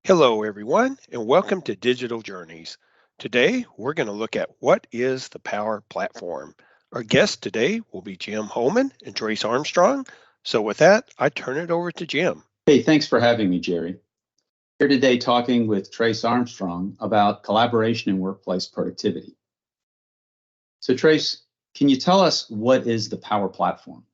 Hello, everyone, and welcome to Digital Journeys. Today, we're going to look at what is the Power Platform. Our guests today will be Jim Holman and Trace Armstrong. So, with that, I turn it over to Jim. Hey, thanks for having me, Jerry. Here today talking with Trace Armstrong about collaboration and workplace productivity. So, Trace, can you tell us what is the Power Platform?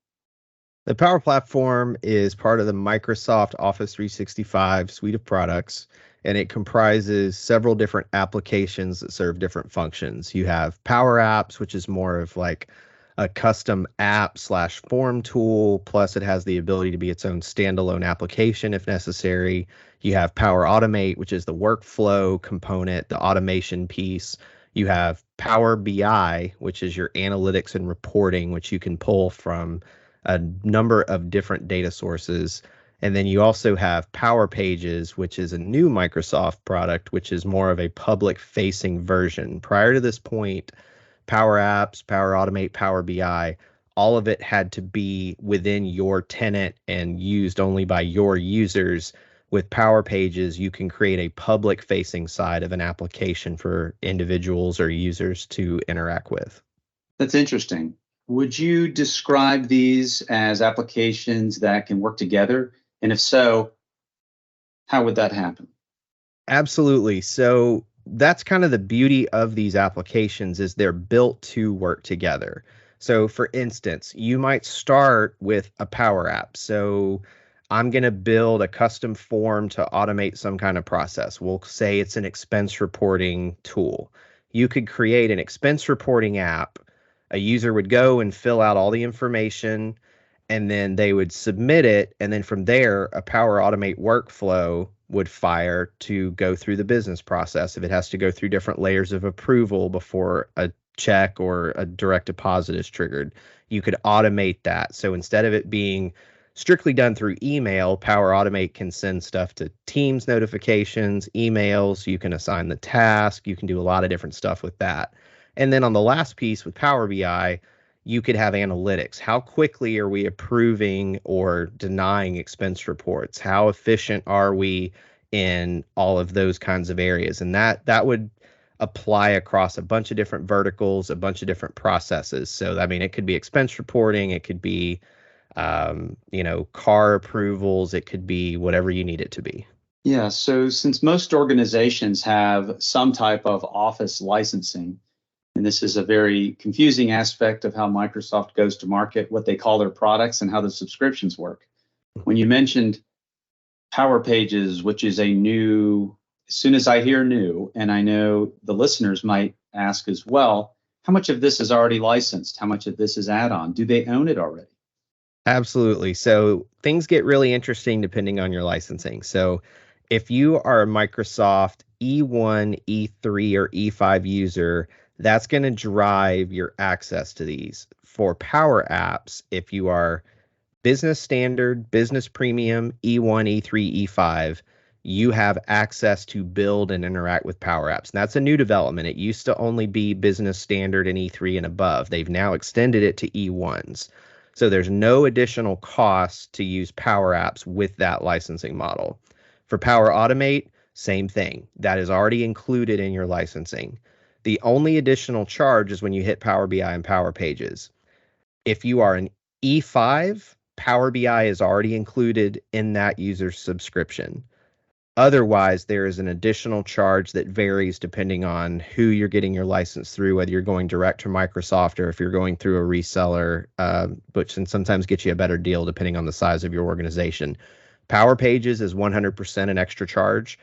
The Power Platform is part of the Microsoft Office 365 suite of products, and it comprises several different applications that serve different functions. You have Power Apps, which is more of like a custom app slash form tool, plus it has the ability to be its own standalone application if necessary. You have Power Automate, which is the workflow component, the automation piece. You have Power BI, which is your analytics and reporting, which you can pull from a number of different data sources. And then you also have Power Pages, which is a new Microsoft product, which is more of a public facing version. Prior to this point, Power Apps, Power Automate, Power BI, all of it had to be within your tenant and used only by your users. With Power Pages, you can create a public facing side of an application for individuals or users to interact with. That's interesting. Would you describe these as applications that can work together? And if so, how would that happen? Absolutely. So that's kind of the beauty of these applications is they're built to work together. So for instance, you might start with a Power App. So I'm going to build a custom form to automate some kind of process. We'll say it's an expense reporting tool. You could create an expense reporting app. A user would go and fill out all the information, and then they would submit it. And then from there, a Power Automate workflow would fire to go through the business process. If it has to go through different layers of approval before a check or a direct deposit is triggered, you could automate that. So instead of it being strictly done through email, Power Automate can send stuff to Teams notifications, emails. You can assign the task. You can do a lot of different stuff with that. And then on the last piece with Power BI, you could have analytics. How quickly are we approving or denying expense reports? How efficient are we in all of those kinds of areas? And that would apply across a bunch of different verticals, a bunch of different processes. So, I mean, it could be expense reporting, it could be, car approvals, it could be whatever you need it to be. Yeah, so since most organizations have some type of Office licensing, and this is a very confusing aspect of how Microsoft goes to market, what they call their products and how the subscriptions work. When you mentioned Power Pages, which is a new, as soon as I hear new, and I know the listeners might ask as well, how much of this is already licensed? How much of this is add-on? Do they own it already? Absolutely. So things get really interesting depending on your licensing. So if you are a Microsoft E1, E3, or E5 user, that's going to drive your access to these. For Power Apps, if you are Business Standard, Business Premium, E1, E3, E5, you have access to build and interact with Power Apps. And that's a new development. It used to only be Business Standard and E3 and above. They've now extended it to E1s. So there's no additional cost to use Power Apps with that licensing model. For Power Automate, same thing. That is already included in your licensing. The only additional charge is when you hit Power BI and Power Pages. If you are an E5, Power BI is already included in that user's subscription. Otherwise, there is an additional charge that varies depending on who you're getting your license through, whether you're going direct to Microsoft or if you're going through a reseller, which can sometimes get you a better deal depending on the size of your organization. Power Pages is 100% an extra charge,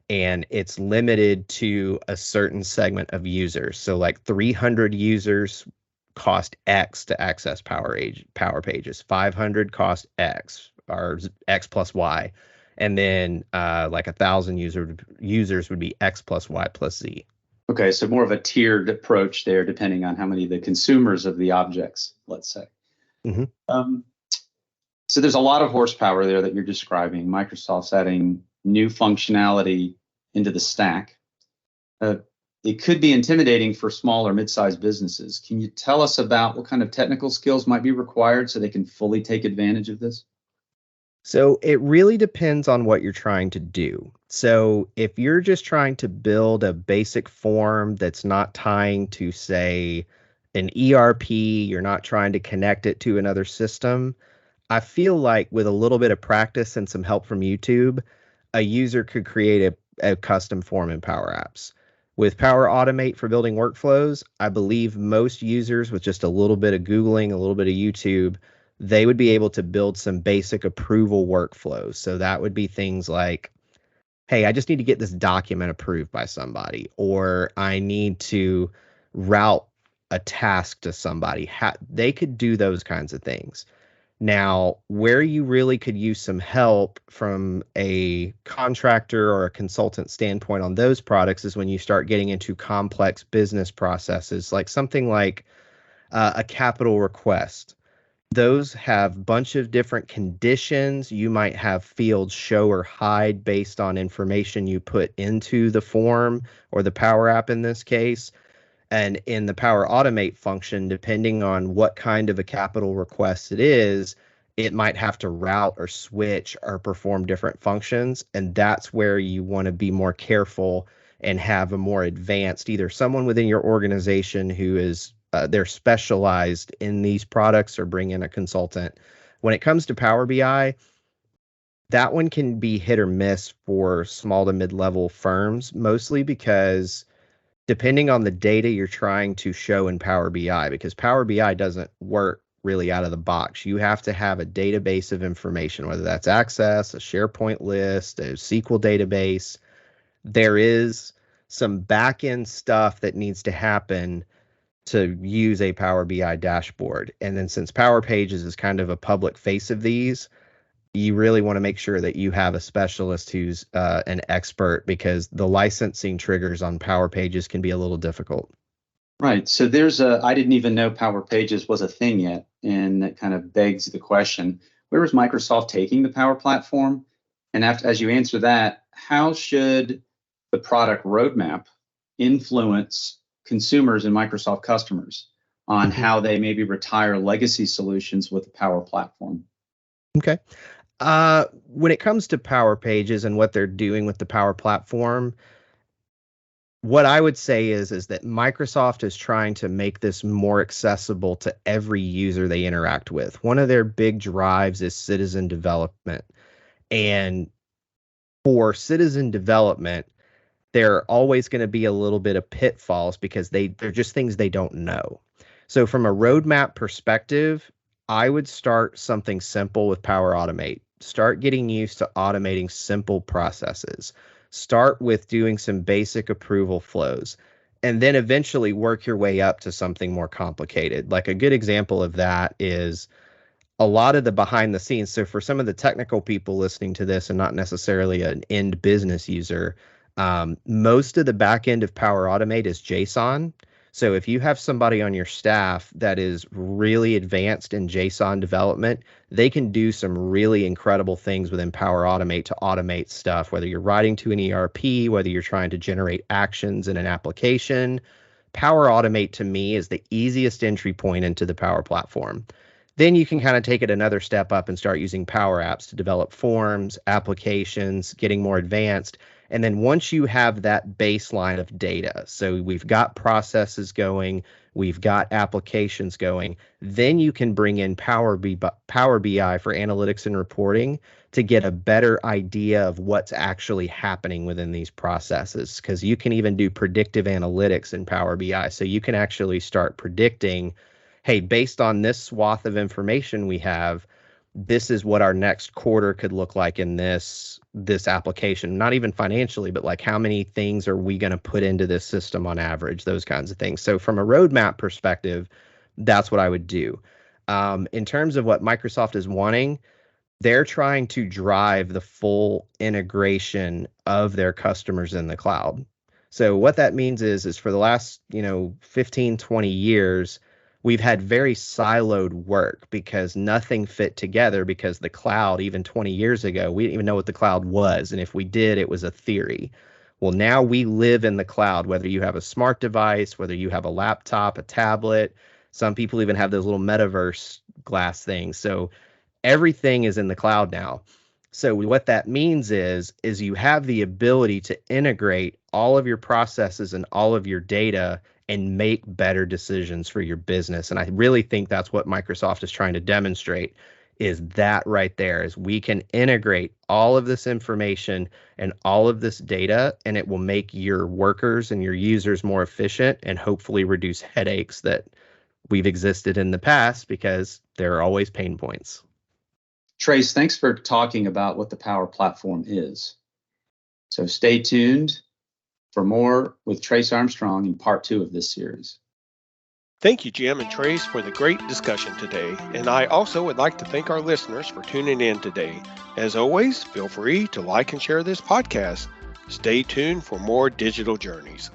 and it's limited to a certain segment of users. So like 300 users cost X to access Power Pages. 500 cost X, or X plus Y. And then like 1,000 users would be X plus Y plus Z. Okay, so more of a tiered approach there, depending on how many of the consumers of the objects, let's say. Mm-hmm. So there's a lot of horsepower there that you're describing. Microsoft's adding new functionality into the stack. It could be intimidating for small or mid-sized businesses. Can you tell us about what kind of technical skills might be required so they can fully take advantage of this? So it really depends on what you're trying to do. So if you're just trying to build a basic form that's not tying to, say, an ERP, you're not trying to connect it to another system, I feel like with a little bit of practice and some help from YouTube, a user could create a custom form in Power Apps. With Power Automate for building workflows, I believe most users with just a little bit of Googling, a little bit of YouTube, they would be able to build some basic approval workflows. So that would be things like, hey, I just need to get this document approved by somebody, or I need to route a task to somebody. They could do those kinds of things. Now, where you really could use some help from a contractor or a consultant standpoint on those products is when you start getting into complex business processes, like something like a capital request. Those have a bunch of different conditions. You might have fields show or hide based on information you put into the form or the Power App in this case. And in the Power Automate function, depending on what kind of a capital request it is, it might have to route or switch or perform different functions. And that's where you want to be more careful and have a more advanced, either someone within your organization who is they're specialized in these products, or bring in a consultant. When it comes to Power BI, that one can be hit or miss for small to mid-level firms, mostly because depending on the data you're trying to show in Power BI, because Power BI doesn't work really out of the box. You have to have a database of information, whether that's Access, a SharePoint list, a SQL database. There is some back-end stuff that needs to happen to use a Power BI dashboard. And then since Power Pages is kind of a public face of these, you really want to make sure that you have a specialist who's an expert, because the licensing triggers on Power Pages can be a little difficult. Right. So I didn't even know Power Pages was a thing yet. And that kind of begs the question, where is Microsoft taking the Power Platform? And as you answer that, how should the product roadmap influence consumers and Microsoft customers on how they maybe retire legacy solutions with the Power Platform? Okay. When it comes to Power Pages and what they're doing with the Power Platform, what I would say is that Microsoft is trying to make this more accessible to every user they interact with. One of their big drives is citizen development. And for citizen development, there are always going to be a little bit of pitfalls because they're just things they don't know. So from a roadmap perspective, I would start something simple with Power Automate. Start getting used to automating simple processes. Start with doing some basic approval flows, and then eventually work your way up to something more complicated. Like a good example of that is a lot of the behind the scenes. So for some of the technical people listening to this and not necessarily an end business user, most of the back end of Power Automate is JSON. So if you have somebody on your staff that is really advanced in JSON development, they can do some really incredible things within Power Automate to automate stuff, whether you're writing to an ERP, whether you're trying to generate actions in an application. Power Automate to me is the easiest entry point into the Power Platform. Then you can kind of take it another step up and start using Power Apps to develop forms, applications, getting more advanced. And then once you have that baseline of data, so we've got processes going, we've got applications going, then you can bring in Power BI for analytics and reporting to get a better idea of what's actually happening within these processes. Because you can even do predictive analytics in Power BI. So you can actually start predicting, hey, based on this swath of information we have, this is what our next quarter could look like in this application. Not even financially, but like how many things are we going to put into this system on average, those kinds of things. So from a roadmap perspective, that's what I would do. In terms of what Microsoft is wanting, they're trying to drive the full integration of their customers in the cloud. So what that means is for the last, 15, 20 years, we've had very siloed work because nothing fit together, because the cloud, even 20 years ago, we didn't even know what the cloud was. And if we did, it was a theory. Well, now we live in the cloud, whether you have a smart device, whether you have a laptop, a tablet. Some people even have those little metaverse glass things. So everything is in the cloud now. So what that means is you have the ability to integrate all of your processes and all of your data and make better decisions for your business. And I really think that's what Microsoft is trying to demonstrate, is that right there, is we can integrate all of this information and all of this data, and it will make your workers and your users more efficient and hopefully reduce headaches that we've existed in the past, because there are always pain points. Trace, thanks for talking about what the Power Platform is. So stay tuned for more with Trace Armstrong in part 2 of this series. Thank you, Jim and Trace, for the great discussion today. And I also would like to thank our listeners for tuning in today. As always, feel free to like and share this podcast. Stay tuned for more digital journeys.